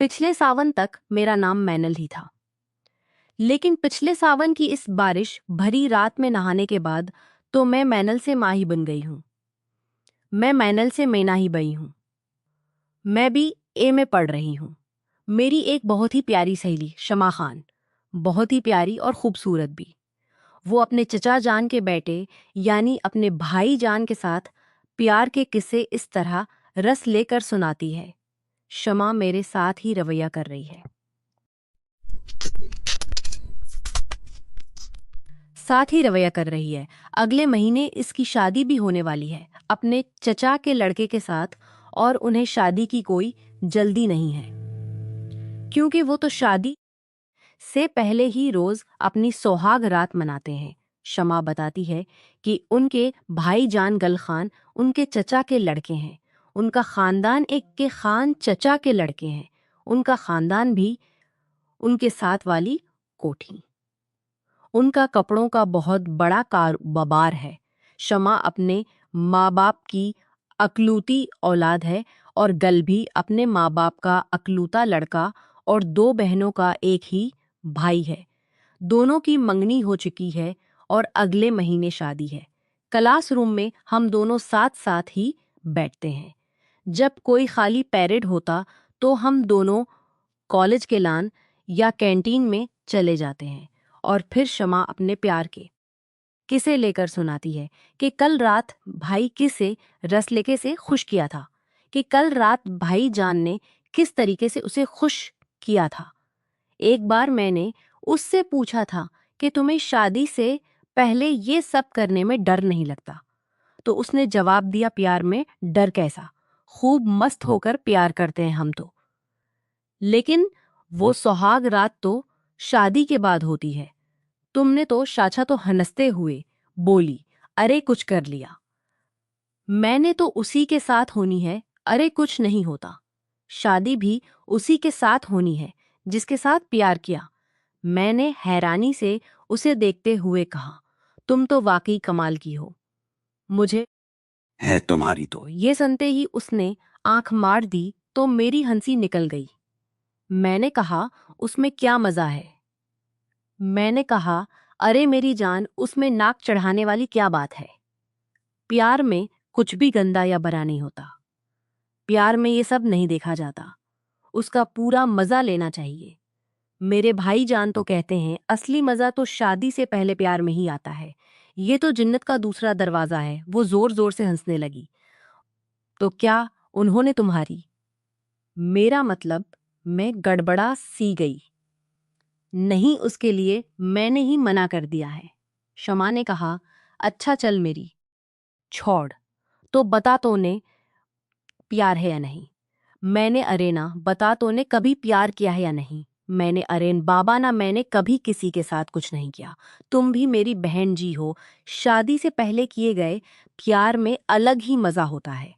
पिछले सावन तक मेरा नाम मैनल ही था। लेकिन पिछले सावन की इस बारिश भरी रात में नहाने के बाद तो मैं मैनल से माही बन गई हूँ। मैं मैनल से मैना ही बई हूँ। मैं भी ए में पढ़ रही हूँ। मेरी एक बहुत ही प्यारी सहेली शमा खान, बहुत ही प्यारी और खूबसूरत भी। वो अपने चचा जान के बेटे यानी अपने भाई जान के साथ प्यार के किस्से इस तरह रस लेकर सुनाती है। शमा मेरे साथ ही रवैया कर रही है। साथ ही रवैया कर रही है। अगले महीने इसकी शादी भी होने वाली है अपने चचा के लड़के के साथ, और उन्हें शादी की कोई जल्दी नहीं है क्योंकि वो तो शादी से पहले ही रोज अपनी सोहाग रात मनाते हैं। शमा बताती है कि उनके भाई जान गल खान उनके चचा के लड़के हैं। उनका खानदान एक के खान चचा के लड़के हैं। उनका खानदान भी उनके साथ वाली कोठी। उनका कपड़ों का बहुत बड़ा कारोबार है। शमा अपने माँ बाप की अकलूती औलाद है और गल भी अपने माँ बाप का अकलूता लड़का और दो बहनों का एक ही भाई है। दोनों की मंगनी हो चुकी है और अगले महीने शादी है। क्लासरूम में हम दोनों साथ साथ ही बैठते हैं। जब कोई खाली पीरियड होता तो हम दोनों कॉलेज के लान या कैंटीन में चले जाते हैं और फिर शमा अपने प्यार के किसे लेकर सुनाती है कि कल रात भाई किसे रस लेके से खुश किया था, कि कल रात भाई जान ने किस तरीके से उसे खुश किया था। एक बार मैंने उससे पूछा था कि तुम्हें शादी से पहले ये सब करने में डर नहीं लगता, तो उसने जवाब दिया, प्यार में डर कैसा, खूब मस्त होकर प्यार करते हैं हम तो। लेकिन वो सुहाग रात तो शादी के बाद होती है। तुमने तो शाचा तो हंसते हुए बोली, अरे कुछ कर लिया। मैंने तो उसी के साथ होनी है। अरे कुछ नहीं होता। शादी भी उसी के साथ होनी है जिसके साथ प्यार किया। मैंने हैरानी से उसे देखते हुए कहा, तुम तो वाकई कमाल की हो। मुझे है तुम्हारी तो। ये सुनते ही उसने आंख मार दी तो मेरी हंसी निकल गई। मैंने कहा, उसमें क्या मजा है। मैंने कहा, अरे मेरी जान, उसमें नाक चढ़ाने वाली क्या बात है। प्यार में कुछ भी गंदा या बुरा नहीं होता। प्यार में ये सब नहीं देखा जाता। उसका पूरा मजा लेना चाहिए। मेरे भाई जान तो कहते हैं असली मजा तो शादी से पहले प्यार में ही आता है। ये तो जन्नत का दूसरा दरवाजा है। वो जोर जोर से हंसने लगी। तो क्या उन्होंने तुम्हारी? मेरा मतलब, मैं गड़बड़ा सी गई। नहीं, उसके लिए मैंने ही मना कर दिया है। शमा ने कहा, अच्छा चल मेरी छोड़, तो बता तो ने प्यार है या नहीं। मैंने, अरे ना बता तो ने कभी प्यार किया है या नहीं। मैंने, अरे बाबा ना, मैंने कभी किसी के साथ कुछ नहीं किया। तुम भी मेरी बहन जी हो। शादी से पहले किए गए प्यार में अलग ही मजा होता है।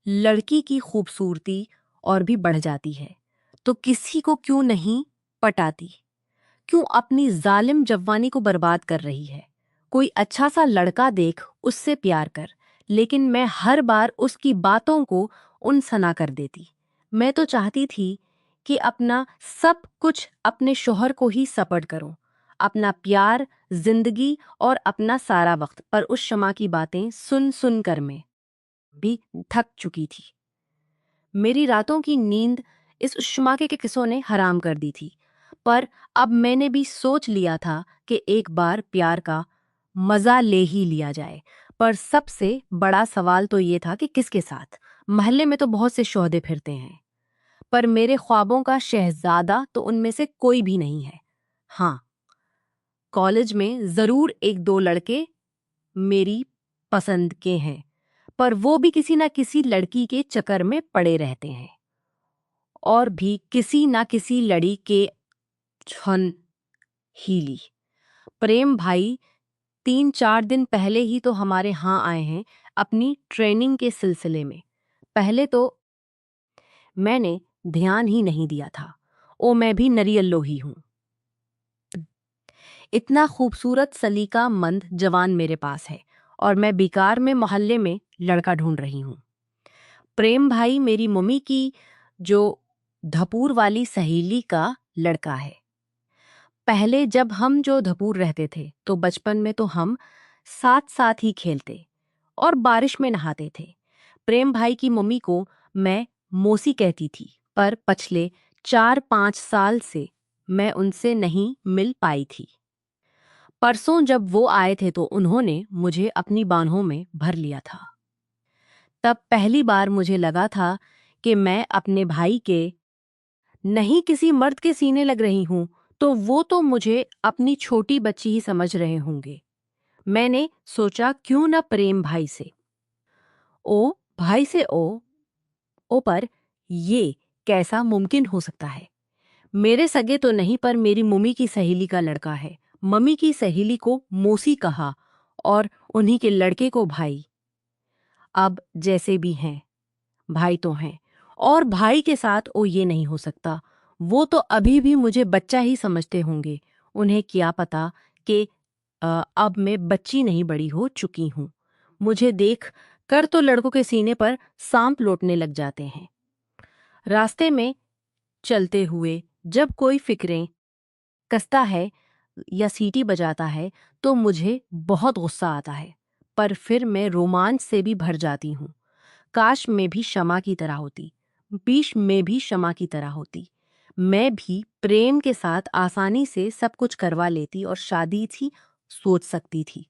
लड़की की खूबसूरती और भी बढ़ जाती है तो किसी को क्यों नहीं पटाती। क्यों अपनी जालिम जवानी को बर्बाद कर रही है। कोई अच्छा सा लड़का देख उससे प्यार कर। लेकिन मैं हर बार उसकी बातों को उनसना कर देती। मैं तो चाहती थी कि अपना सब कुछ अपने शोहर को ही सपर्द करूं, अपना प्यार, जिंदगी और अपना सारा वक्त। पर उस शमा की बातें सुन सुन कर मैं भी थक चुकी थी। मेरी रातों की नींद इस शमा के किस्सों ने हराम कर दी थी। पर अब मैंने भी सोच लिया था कि एक बार प्यार का मजा ले ही लिया जाए। पर सबसे बड़ा सवाल तो ये था कि किसके साथ। मोहल्ले में तो बहुत से शोहदे फिरते हैं, पर मेरे ख्वाबों का शहजादा तो उनमें से कोई भी नहीं है। हाँ, कॉलेज में जरूर एक दो लड़के मेरी पसंद के हैं, पर वो भी किसी ना किसी लड़की के चक्कर में पड़े रहते हैं और भी किसी ना किसी लड़ी के छन हीली। प्रेम भाई 3-4 दिन पहले ही तो हमारे यहाँ आए हैं अपनी ट्रेनिंग के सिलसिले में। पहले तो मैंने ध्यान ही नहीं दिया था। ओ, मैं भी नरियल्लो ही हूँ। इतना खूबसूरत सलीका मंद जवान मेरे पास है और मैं बेकार में मोहल्ले में लड़का ढूंढ रही हूँ। प्रेम भाई मेरी मम्मी की जो धपूर वाली सहेली का लड़का है। पहले जब हम जो धपूर रहते थे तो बचपन में तो हम साथ साथ ही खेलते और बारिश में नहाते थे। प्रेम भाई की मम्मी को मैं मौसी कहती थी, पर पिछले 4-5 साल से मैं उनसे नहीं मिल पाई थी। परसों जब वो आए थे तो उन्होंने मुझे अपनी बाहों में भर लिया था। तब पहली बार मुझे लगा था कि मैं अपने भाई के नहीं किसी मर्द के सीने लग रही हूं, तो वो तो मुझे अपनी छोटी बच्ची ही समझ रहे होंगे। मैंने सोचा क्यों न प्रेम भाई से ओ भाई से ओ पर ये कैसा मुमकिन हो सकता है। मेरे सगे तो नहीं, पर मेरी मम्मी की सहेली का लड़का है। मम्मी की सहेली को मौसी कहा और उन्हीं के लड़के को भाई। अब जैसे भी हैं, भाई तो हैं, और भाई के साथ ओ ये नहीं हो सकता। वो तो अभी भी मुझे बच्चा ही समझते होंगे। उन्हें क्या पता कि अब मैं बच्ची नहीं बड़ी हो चुकी हूँ। मुझे देख कर तो लड़कों के सीने पर सांप लौटने लग जाते हैं। रास्ते में चलते हुए जब कोई फिक्रें कसता है या सीटी बजाता है तो मुझे बहुत गुस्सा आता है, पर फिर मैं रोमांच से भी भर जाती हूँ। काश मैं भी क्षमा की तरह होती, बीश में भी क्षमा की तरह होती। मैं भी प्रेम के साथ आसानी से सब कुछ करवा लेती और शादी थी सोच सकती थी।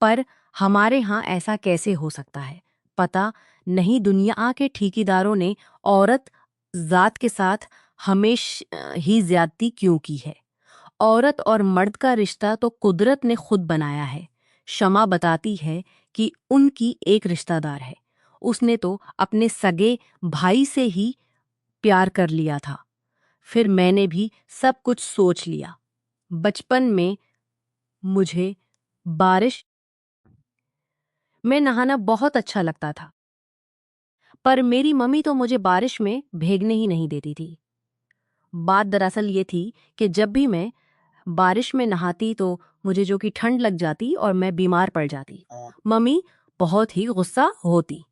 पर हमारे यहाँ ऐसा कैसे हो सकता है? पता नहीं दुनिया के ठेकेदारों ने औरत जात के साथ हमेशा ही ज्यादती क्यों की है। औरत और मर्द का रिश्ता तो कुदरत ने खुद बनाया है। शमा बताती है कि उनकी एक रिश्तेदार है, उसने तो अपने सगे भाई से ही प्यार कर लिया था। फिर मैंने भी सब कुछ सोच लिया। बचपन में मुझे बारिश में नहाना बहुत अच्छा लगता था, पर मेरी मम्मी तो मुझे बारिश में भीगने ही नहीं देती थी। बात दरअसल ये थी कि जब भी मैं बारिश में नहाती तो मुझे जो कि ठंड लग जाती और मैं बीमार पड़ जाती। मम्मी बहुत ही गुस्सा होती।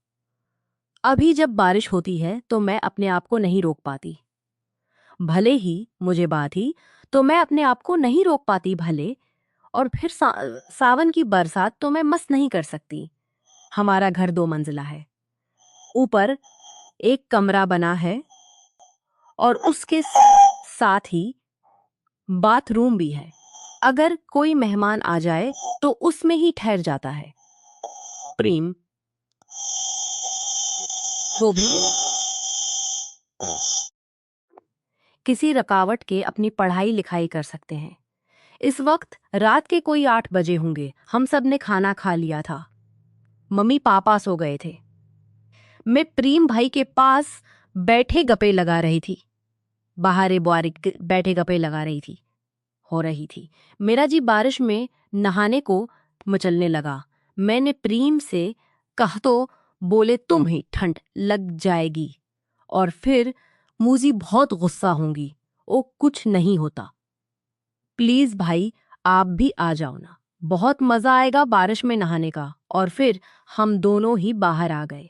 अभी जब बारिश होती है तो मैं अपने आप को नहीं रोक पाती। भले ही मुझे बात ही तो मैं अपने आप को नहीं रोक पाती भले। और फिर सावन की बरसात तो मैं मस नहीं कर सकती। हमारा घर 2 मंजिला है। ऊपर एक कमरा बना है और उसके साथ ही बाथरूम भी है। अगर कोई मेहमान आ जाए तो उसमें ही ठहर जाता है। प्रेम वो भी किसी रुकावट के अपनी पढ़ाई लिखाई कर सकते हैं। इस वक्त रात के कोई 8 बजे होंगे। हम सब ने खाना खा लिया था। मम्मी पापा सो गए थे। मैं प्रेम भाई के पास बैठे गप्पे लगा रही थी। बाहर बुआरी बैठे गप्पे लगा रही थी हो रही थी। मेरा जी बारिश में नहाने को मचलने लगा। मैंने प्रेम से कहा तो बोले तुम ही ठंड लग जाएगी और फिर मूजी बहुत गुस्सा होंगी। ओ कुछ नहीं होता, प्लीज भाई आप भी आ जाओ ना, बहुत मजा आएगा बारिश में नहाने का। और फिर हम दोनों ही बाहर आ गए।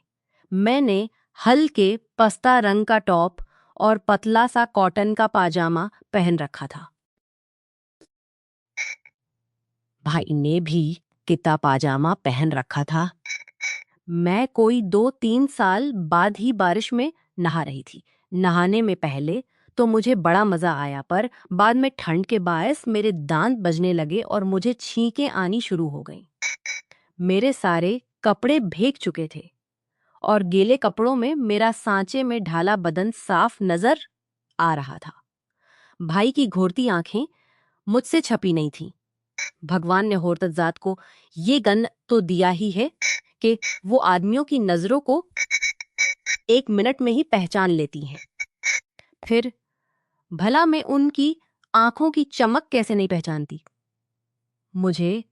मैंने हल्के पस्ता रंग का टॉप और पतला सा कॉटन का पाजामा पहन रखा था। भाई ने भी किता पाजामा पहन रखा था। मैं कोई 2-3 साल बाद ही बारिश में नहा रही थी। नहाने में पहले तो मुझे बड़ा मजा आया, पर बाद में ठंड के बायस मेरे दांत बजने लगे और मुझे छींकें आनी शुरू हो गईं। मेरे सारे कपड़े भीग चुके थे और गीले कपड़ों में मेरा सांचे में ढाला बदन साफ नजर आ रहा था। भाई की घोरती आंखें मुझसे छपी नहीं थीं। भगवान ने औरत जात को ये गन तो दिया ही है कि वो आदमियों की नजरों को 1 मिनट में ही पहचान लेती हैं। फिर भला मैं उनकी आंखों की चमक कैसे नहीं पहचानती। मुझे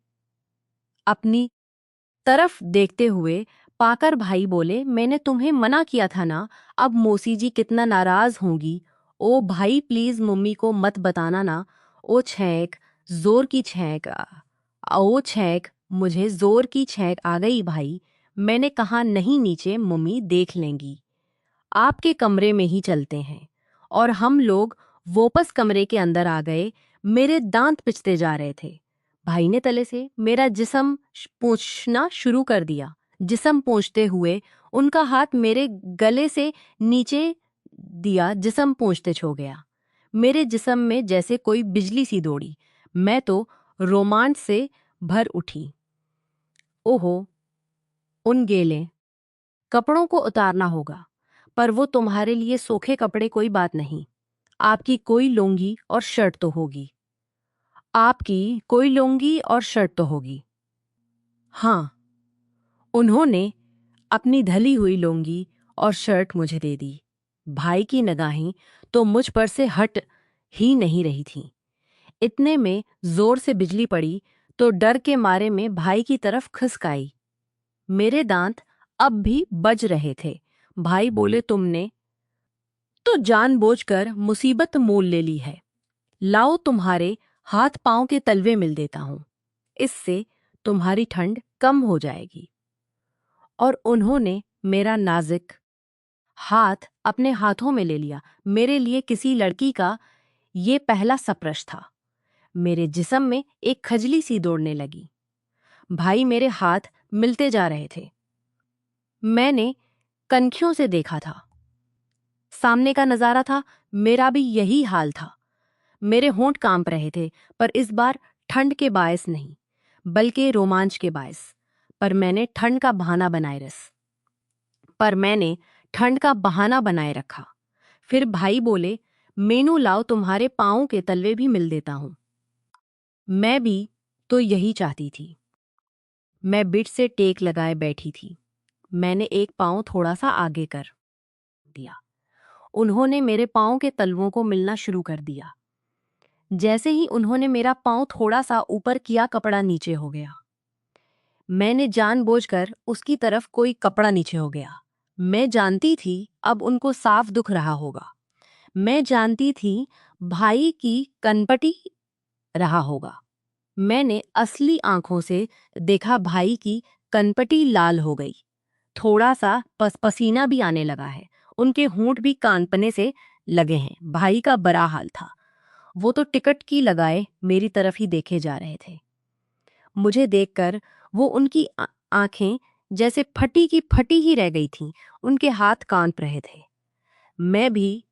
अपनी तरफ देखते हुए पाकर भाई बोले, मैंने तुम्हें मना किया था ना, अब मौसी जी कितना नाराज होंगी। ओ भाई प्लीज मम्मी को मत बताना ना। ओ छेंक, जोर की छेंक ओ छेंक, मुझे जोर की छेंक आ गई भाई। मैंने कहा नहीं नीचे मम्मी देख लेंगी, आपके कमरे में ही चलते हैं। और हम लोग वापस कमरे के अंदर आ गए। मेरे दांत पिचते जा रहे थे। भाई ने तले से मेरा जिस्म पोंछना शुरू कर दिया। जिस्म पोंछते हुए उनका हाथ मेरे गले से नीचे दिया। जिस्म पोंछते छो गया। मेरे जिस्म में जैसे कोई बिजली सी दौड़ी। मैं तो रोमांच से भर उठी। ओहो, उन गीले कपड़ों को उतारना होगा, पर वो तुम्हारे लिए सूखे कपड़े कोई बात नहीं। आपकी कोई लुंगी और शर्ट तो होगी। आपकी कोई लुंगी और शर्ट तो होगी। हाँ, उन्होंने अपनी धली हुई लुंगी और शर्ट मुझे दे दी। भाई की निगाहें तो मुझ पर से हट ही नहीं रही थीं। इतने में जोर से बिजली पड़ी तो डर के मारे में भाई की तरफ खिसकाई। मेरे दांत अब भी बज रहे थे। भाई बोले, तुमने तो जानबूझकर मुसीबत मोल ले ली है। लाओ, तुम्हारे हाथ पांव के तलवे मिल देता हूं। इससे तुम्हारी ठंड कम हो जाएगी। और उन्होंने मेरा नाजुक हाथ अपने हाथों में ले लिया। मेरे लिए किसी लड़की का ये पहला स्पर्श था। मेरे जिस्म में एक खजली सी दौड़ने लगी। भाई मेरे हाथ मिलते जा रहे थे। मैंने कनखियों से देखा था। सामने का नजारा था। मेरा भी यही हाल था। मेरे होंठ कांप रहे थे, पर इस बार ठंड के बायस नहीं, बल्कि रोमांच के बायस। पर मैंने ठंड का बहाना बनाए रखा। फिर भाई बोले, मेनू लाओ, तुम्हारे पाँव के तलवे भी मिल देता हूं। मैं भी तो यही चाहती थी। मैं बिट से टेक लगाए बैठी थी। मैंने एक पाँव थोड़ा सा आगे कर दिया। उन्होंने मेरे पाँव के तलवों को मिलना शुरू कर दिया। जैसे ही उन्होंने मेरा पाँव थोड़ा सा ऊपर किया, कपड़ा नीचे हो गया। मैंने जानबूझकर उसकी तरफ कोई कपड़ा नीचे हो गया। मैं जानती थी अब उनको साफ दुख रहा होगा। मैं जानती थी भाई की कनपटी रहा होगा। मैंने असली आंखों से देखा, भाई की कनपटी लाल हो गई। थोड़ा सा पसीना भी आने लगा है। उनके होंठ भी कांपने से लगे हैं। भाई का बड़ा हाल था। वो तो टिकट की लगाए मेरी तरफ ही देखे जा रहे थे। मुझे देखकर वो उनकी आंखें जैसे फटी की फटी ही रह गई थीं। उनके हाथ कांप रहे थे। मैं भी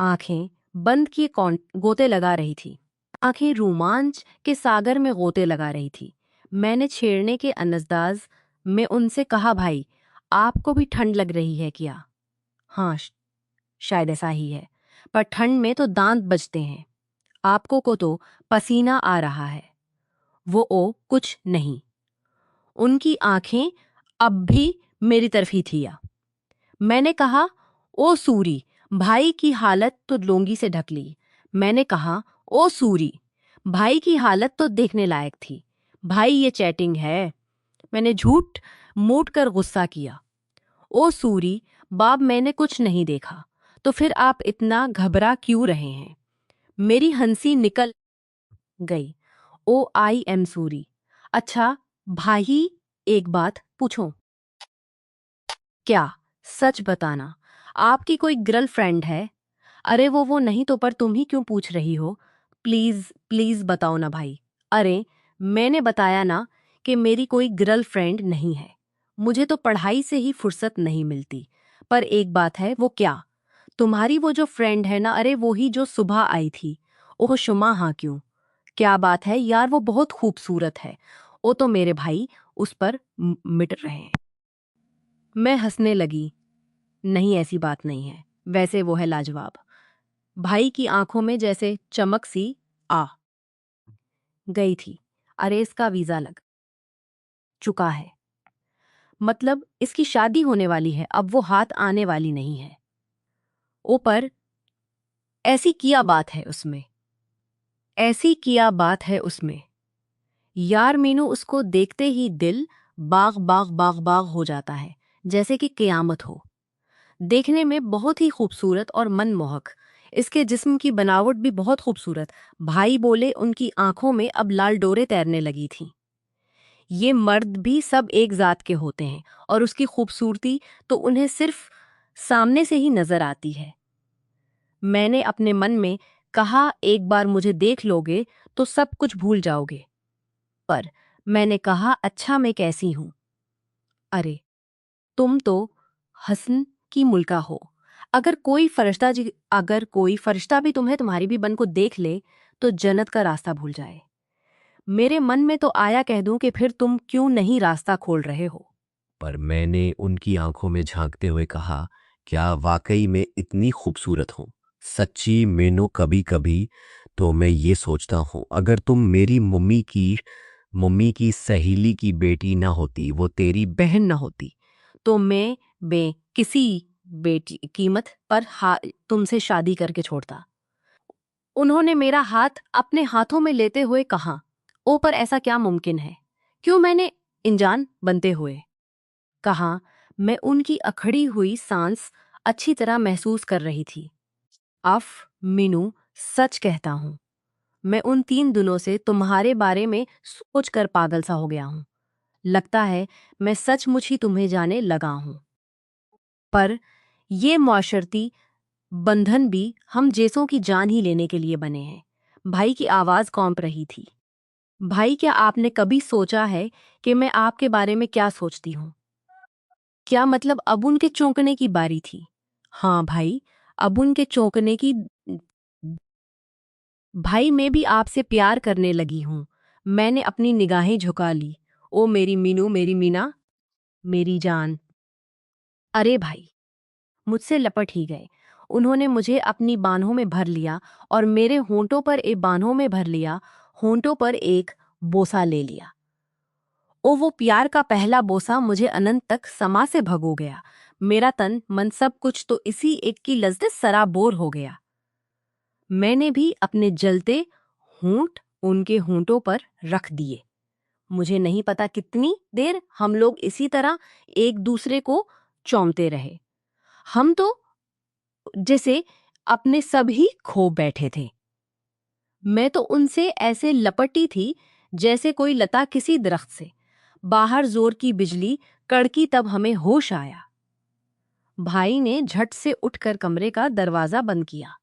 आंखें बंद किए गोते लगा रही थी। आंखें रोमांच के सागर में गोते लगा रही थी। मैंने छेड़ने के अंदाज में उनसे कहा, भाई, आपको भी ठंड लग रही है क्या? हाँ, शायद ऐसा ही है, पर ठंड में तो दांत बजते हैं। आपको को तो पसीना आ रहा है। वो कुछ नहीं। उनकी आंखें अब भी मेरी तरफ ही थिया। मैंने कहा, ओ सूरी, भाई की हालत तो लुंगी से ढक ली। मैंने कहा, ओ सूरी, भाई की हालत तो देखने लायक थी। भाई, ये चैटिंग है। मैंने झूठ मूठ कर गुस्सा किया। ओ सूरी बाब, मैंने कुछ नहीं देखा। तो फिर आप इतना घबरा क्यों रहे हैं? मेरी हंसी निकल गई। ओ आई एम सूरी। अच्छा भाई, एक बात पूछूं? क्या? सच बताना। आपकी कोई गर्लफ्रेंड है? अरे वो नहीं तो, पर तुम ही क्यों पूछ रही हो? प्लीज प्लीज बताओ ना भाई। अरे, मैंने बताया ना कि मेरी कोई गर्लफ्रेंड नहीं है। मुझे तो पढ़ाई से ही फुर्सत नहीं मिलती। पर एक बात है। वो क्या? तुम्हारी वो जो फ्रेंड है ना, अरे वो ही जो सुबह आई थी। ओह शुमा, हाँ क्यों? क्या बात है यार, वो बहुत खूबसूरत है। वो तो मेरे भाई उस पर मिट रहे हैं। मैं हंसने लगी। नहीं, ऐसी बात नहीं है। वैसे वो है लाजवाब। भाई की आंखों में जैसे चमक सी आ गई थी। अरे, इसका वीजा लग चुका है। मतलब इसकी शादी होने वाली है। अब वो हाथ आने वाली नहीं है। ऊपर ऐसी किया बात है उसमें। ऐसी किया बात है उसमें। यार मीनू, उसको देखते ही दिल बाग बाग बाग बाग हो जाता है, जैसे कि क़यामत हो। देखने में बहुत ही खूबसूरत और मनमोहक। इसके जिस्म की बनावट भी बहुत खूबसूरत। भाई बोले, उनकी आंखों में अब लाल डोरे तैरने लगी थीं। ये मर्द भी सब एक जात के होते हैं, और उसकी खूबसूरती तो उन्हें सिर्फ सामने से ही नजर आती है। मैंने अपने मन में कहा, एक बार मुझे देख लोगे तो सब कुछ भूल जाओगे। पर मैंने कहा, अच्छा मैं कैसी हूं? अरे, तुम तो हसन की मुल्का हो। अगर कोई फरिश्ता भी तुम्हें तुम्हारी भी बन को देख ले तो जन्नत का रास्ता भूल जाए। मेरे मन में तो आया कह दूं कि फिर तुम क्यों नहीं रास्ता खोल रहे हो। पर मैंने उनकी आंखों में झांकते हुए कहा, क्या वाकई में इतनी खूबसूरत हूं? सच्ची मीनू, कभी कभी तो मैं ये सोचता हूं, अगर तुम मेरी मम्मी की सहेली की बेटी ना होती, वो तेरी बहन न होती तो मैं किसी बेटी कीमत पर तुमसे शादी करके छोड़ता। उन्होंने मेरा हाथ अपने हाथों में लेते हुए कहा, ओ पर ऐसा क्या मुमकिन है? क्यों? मैंने अनजान बनते हुए कहा। मैं उनकी अखड़ी हुई सांस अच्छी तरह महसूस कर रही थी। अफ मीनू, सच कहता हूं, मैं उन 3 दिनों से तुम्हारे बारे में सोचकर पागल सा हो गया हूं। लगता है मैं सचमुच ही तुम्हें जाने लगा हूं। पर ये मुआशरती बंधन भी हम जैसों की जान ही लेने के लिए बने हैं। भाई की आवाज कौंप रही थी। भाई, क्या आपने कभी सोचा है कि मैं आपके बारे में क्या सोचती हूँ? क्या मतलब अब उनके चौंकने की बारी थी। हाँ भाई, अब उनके चौंकने की। भाई, मैं भी आपसे प्यार करने लगी हूँ। मैंने अपनी निगाहें झुका ली। ओ मेरी मीनू, मेरी मीना, मेरी जान। अरे भाई, मुझसे लपट ही गए। उन्होंने मुझे अपनी बाहों में भर लिया और मेरे होंठों पर एक बाहों में भर लिया, होंठों पर एक बोसा ले लिया। ओ वो प्यार का पहला बोसा मुझे अनंत तक समा से भगो गया। मेरा तन मन सब कुछ तो इसी एक की लज्जत सराबोर हो गया। मैंने भी अपने जलते होंठ उनके होंठों पर रख दिए। मुझे नहीं पता कितनी देर हम लोग इसी तरह एक दूसरे को चौंमते रहे। हम तो जैसे अपने सब ही खो बैठे थे। मैं तो उनसे ऐसे लपटी थी जैसे कोई लता किसी दरख्त से। बाहर जोर की बिजली कड़की, तब हमें होश आया। भाई ने झट से उठकर कमरे का दरवाजा बंद किया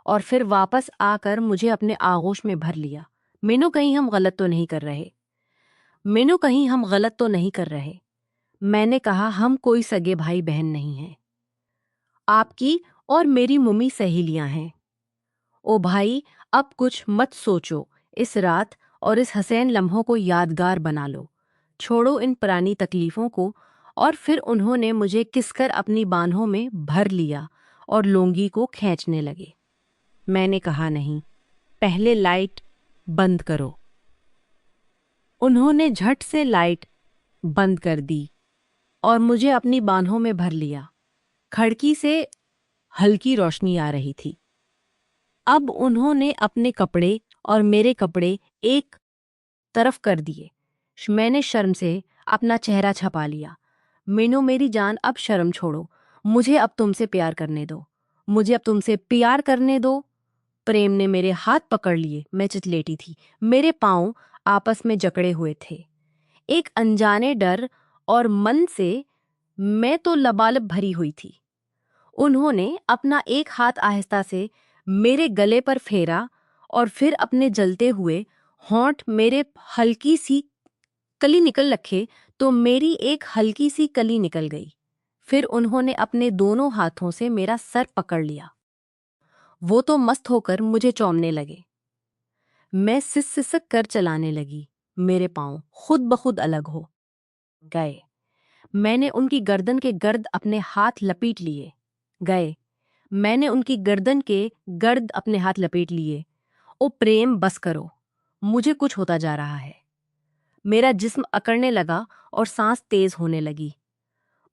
और फिर वापस आकर मुझे अपने आगोश में भर लिया। मीनू, कहीं हम गलत तो नहीं कर रहे? मीनू, कहीं हम गलत तो नहीं कर रहे? मैंने कहा, हम कोई सगे भाई बहन नहीं हैं। आपकी और मेरी मम्मी सहेलियां हैं। ओ भाई, अब कुछ मत सोचो। इस रात और इस हसीन लम्हों को यादगार बना लो। छोड़ो इन पुरानी तकलीफों को। और फिर उन्होंने मुझे किसकर अपनी बाहों में भर लिया और लोंगी को खींचने लगे। मैंने कहा, नहीं, पहले लाइट बंद करो। उन्होंने झट से लाइट बंद कर दी और मुझे अपनी बाहों में भर लिया। खिड़की से हल्की रोशनी आ रही थी। अब उन्होंने अपने कपड़े और मेरे कपड़े एक तरफ कर दिए। मैंने शर्म से अपना चेहरा छपा लिया। मीनू, मेरी जान, अब शर्म छोड़ो। मुझे अब तुमसे प्यार करने दो। मुझे अब तुमसे प्यार करने दो। प्रेम ने मेरे हाथ पकड़ लिए। मैं चितलेटी थी। मेरे पांव आपस में जकड़े हुए थे। एक अनजाने डर और मन से मैं तो लबालब भरी हुई थी। उन्होंने अपना एक हाथ आहिस्ता से मेरे गले पर फेरा और फिर अपने जलते हुए होंठ मेरे हल्की सी कली निकल रखे तो मेरी एक हल्की सी कली निकल गई। फिर उन्होंने अपने दोनों हाथों से मेरा सर पकड़ लिया। वो तो मस्त होकर मुझे चौमने लगे। मैं सिसक कर चलाने लगी। मेरे पांव खुद ब खुद अलग हो गए। मैंने उनकी गर्दन के गर्द अपने हाथ लपेट लिए गए। मैंने उनकी गर्दन के गर्द अपने हाथ लपेट लिए। ओ प्रेम, बस करो। मुझे कुछ होता जा रहा है। मेरा जिस्म अकड़ने लगा और सांस तेज होने लगी।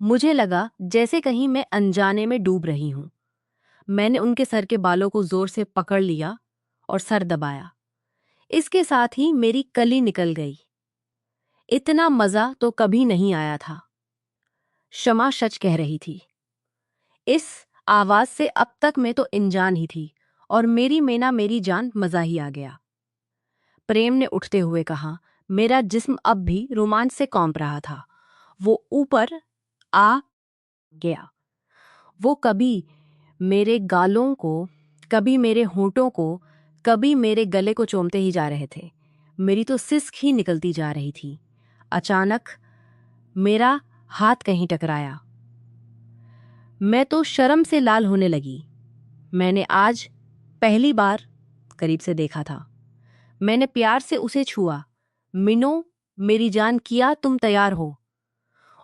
मुझे लगा जैसे कहीं मैं अनजाने में डूब रही हूं। मैंने उनके सर के बालों को जोर से पकड़ लिया और सर दबाया। इसके साथ ही मेरी कली निकल गई। इतना मजा तो कभी नहीं आया था। शमा सच कह रही थी। इस आवाज से अब तक मैं तो अनजान ही थी और मेरी मेना, मेरी जान, मजा ही आ गया। प्रेम ने उठते हुए कहा। मेरा जिस्म अब भी रोमांच से कौंप रहा था। वो ऊपर आ गया। वो कभी मेरे गालों को, कभी मेरे होंठों को, कभी मेरे गले को चूमते ही जा रहे थे। मेरी तो सिसक ही निकलती जा रही थी। अचानक मेरा हाथ कहीं टकराया। मैं तो शर्म से लाल होने लगी। मैंने आज पहली बार करीब से देखा था। मैंने प्यार से उसे छुआ। मिनो, मेरी जान, किया तुम तैयार हो?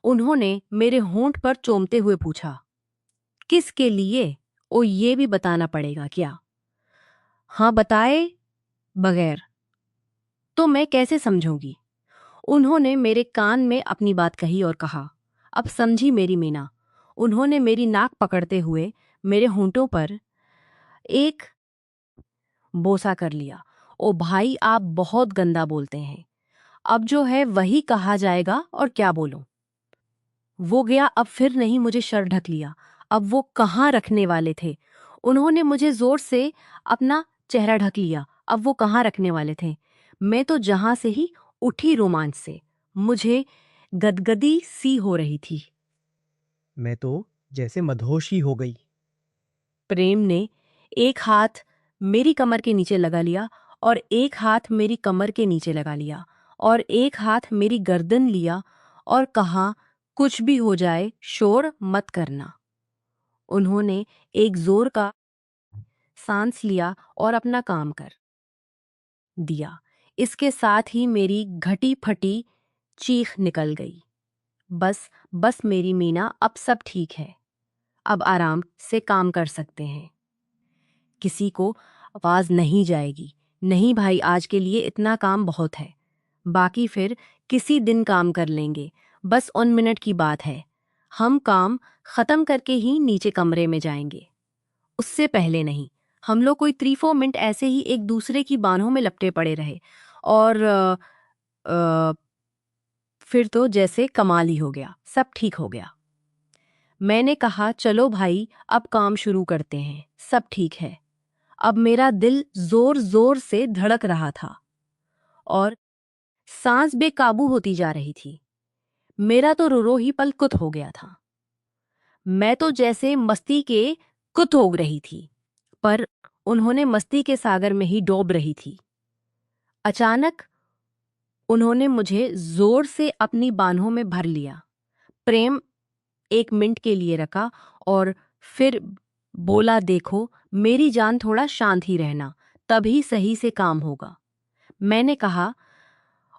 उन्होंने मेरे होंठ पर चूमते हुए पूछा। किसके लिए? ओ, ये भी बताना पड़ेगा क्या? हाँ, बताए बगैर तो मैं कैसे समझूंगी? उन्होंने मेरे कान में अपनी बात कही और कहा, अब समझी मेरी मीना। उन्होंने मेरी नाक पकड़ते हुए मेरे होंठों पर एक बोसा कर लिया। ओ भाई, आप बहुत गंदा बोलते हैं। अब जो है वही कहा जाएगा, और क्या बोलूं? वो गया, अब फिर नहीं मुझे शर ढक लिया। अब वो कहाँ रखने वाले थे? उन्होंने मुझे जोर से अपना चेहरा ढक लिया। अब वो कहाँ रखने वाले थे? मैं तो जहां से ही उठी रोमांच से, मुझे गदगदी सी हो रही थी। मैं तो जैसे मदहोश ही हो गई। प्रेम ने एक हाथ मेरी कमर के नीचे लगा लिया, और एक हाथ मेरी कमर के नीचे लगा लिया, और एक हाथ मेरी गर्दन लिया, और कहा, कुछ भी हो जाए शोर मत करना। उन्होंने एक जोर का सांस लिया और अपना काम कर दिया। इसके साथ ही मेरी घटी फटी चीख निकल गई। बस बस मेरी मीना, अब सब ठीक है। अब आराम से काम कर सकते हैं। किसी को आवाज नहीं जाएगी। नहीं भाई, आज के लिए इतना काम बहुत है। बाकी फिर किसी दिन काम कर लेंगे। बस 1 मिनट की बात है। हम काम खत्म करके ही नीचे कमरे में जाएंगे। उससे पहले नहीं। हम लोग कोई 3-4 मिनट ऐसे ही एक दूसरे की बाहों में लपटे पड़े रहे, और अ, फिर तो जैसे कमाल ही हो गया, सब ठीक हो गया। मैंने कहा, चलो भाई, अब काम शुरू करते हैं। सब ठीक है। अब मेरा दिल जोर जोर से धड़क रहा था, और सांस बेकाबू होती जा रही थी। मेरा तो रो ही पल कुत हो गया था। मैं तो जैसे मस्ती के कुत हो रही थी, पर उन्होंने मस्ती के सागर में ही डूब रही थी। अचानक उन्होंने मुझे जोर से अपनी बाहों में भर लिया। प्रेम 1 मिनट के लिए रखा, और फिर बोला, देखो मेरी जान, थोड़ा शांत ही रहना, तभी सही से काम होगा। मैंने कहा,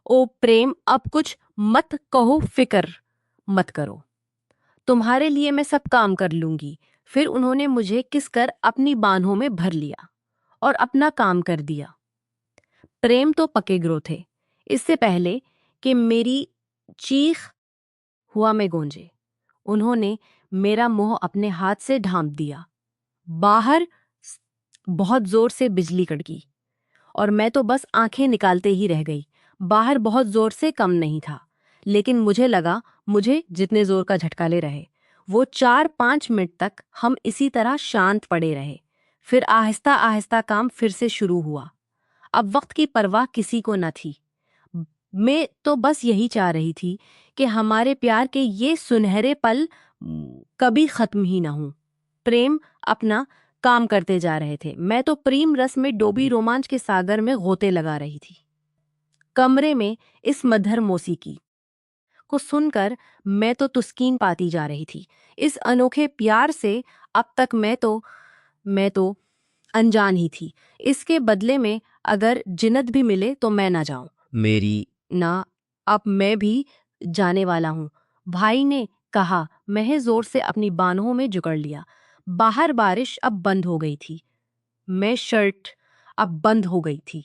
ओ प्रेम, अब कुछ मत कहो, फिक्र मत करो, तुम्हारे लिए मैं सब काम कर लूंगी। फिर उन्होंने मुझे किस कर अपनी बाहों में भर लिया और अपना काम कर दिया। प्रेम तो पके ग्रो थे। इससे पहले कि मेरी चीख हुआ में गूंजे, उन्होंने मेरा मुंह अपने हाथ से ढांप दिया। बाहर बहुत जोर से बिजली कड़की, और मैं तो बस आंखें निकालते ही रह गई। बाहर बहुत जोर से कम नहीं था, लेकिन मुझे लगा मुझे जितने जोर का झटका ले रहे। वो 4-5 मिनट तक हम इसी तरह शांत पड़े रहे। फिर आहिस्ता आहिस्ता काम फिर से शुरू हुआ। अब वक्त की परवाह किसी को न थी। मैं तो बस यही चाह रही थी कि हमारे प्यार के ये सुनहरे पल कभी खत्म ही ना हों। प्रेम अपना काम करते जा रहे थे। मैं तो प्रेम रस में डोबी रोमांच के सागर में गोते लगा रही थी। कमरे में इस मधुर मौसीकी को सुनकर मैं तो तुस्कीन पाती जा रही थी। इस अनोखे प्यार से अब तक मैं तो अनजान ही थी। इसके बदले में अगर जिन्नत भी मिले तो मैं ना जाऊं। मेरी ना, अब मैं भी जाने वाला हूँ, भाई ने कहा। मैं जोर से अपनी बाहों में जकड़ लिया। बाहर बारिश अब बंद हो गई थी। मैं शर्ट अब बंद हो गई थी।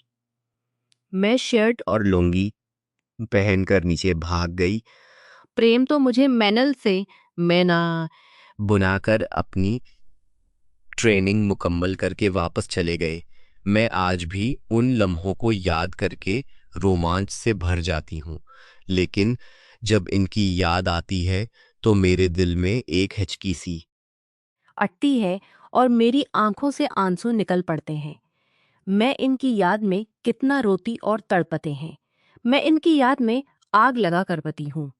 मैं शर्ट और लुंगी पहनकर नीचे भाग गई। प्रेम तो मुझे मैनल से मैना बुनाकर अपनी ट्रेनिंग मुकम्मल करके वापस चले गए। मैं आज भी उन लम्हों को याद करके रोमांच से भर जाती हूँ, लेकिन जब इनकी याद आती है तो मेरे दिल में एक हिचकी सी अटती है, और मेरी आंखों से आंसू निकल पड़ते हैं। मैं इनकी याद में कितना रोती और तड़पते हैं। मैं इनकी याद में आग लगा कर पती हूँ।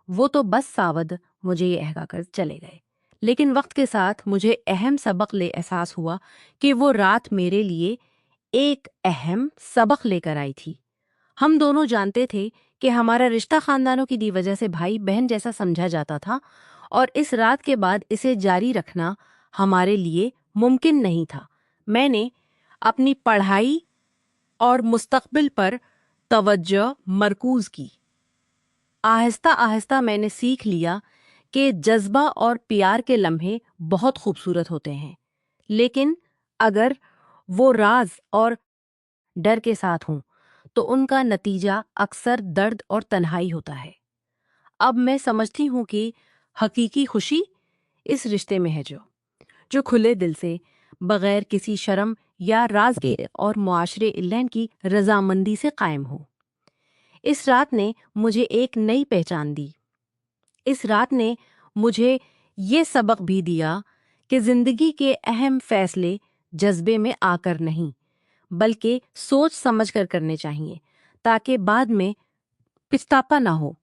वो तो बस सावध मुझे ये कहकर चले गए, लेकिन वक्त के साथ मुझे अहम सबक ले एहसास हुआ कि वो रात मेरे लिए एक अहम सबक लेकर आई थी। हम दोनों जानते थे कि हमारा रिश्ता खानदानों की दी वजह से भाई बहन जैसा समझा जाता था और इस रात के बाद इसे जारी रखना हमारे लिए मुमकिन नहीं था। मैंने अपनी पढ़ाई और मुस्तकबिल पर तवज्जो मरकूज की। आहिस्ता आहिस्ता मैंने सीख लिया कि जज्बा और प्यार के लम्हे बहुत खूबसूरत होते हैं, लेकिन अगर वो राज और डर के साथ हों तो उनका नतीजा अक्सर दर्द और तन्हाई होता है। अब मैं समझती हूँ कि हकीकी खुशी इस रिश्ते में है जो खुले दिल से, बगैर किसी शर्म या राज के और मुआशरे इल्लैन की रजामंदी से कायम हो। इस रात ने मुझे एक नई पहचान दी। इस रात ने मुझे ये सबक भी दिया कि जिंदगी के अहम फैसले जज्बे में आकर नहीं, बल्कि सोच समझ कर करने चाहिए, ताकि बाद में पछतावा ना हो।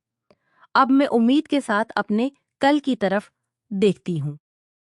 अब मैं उम्मीद के साथ अपने कल की तरफ देखती हूँ।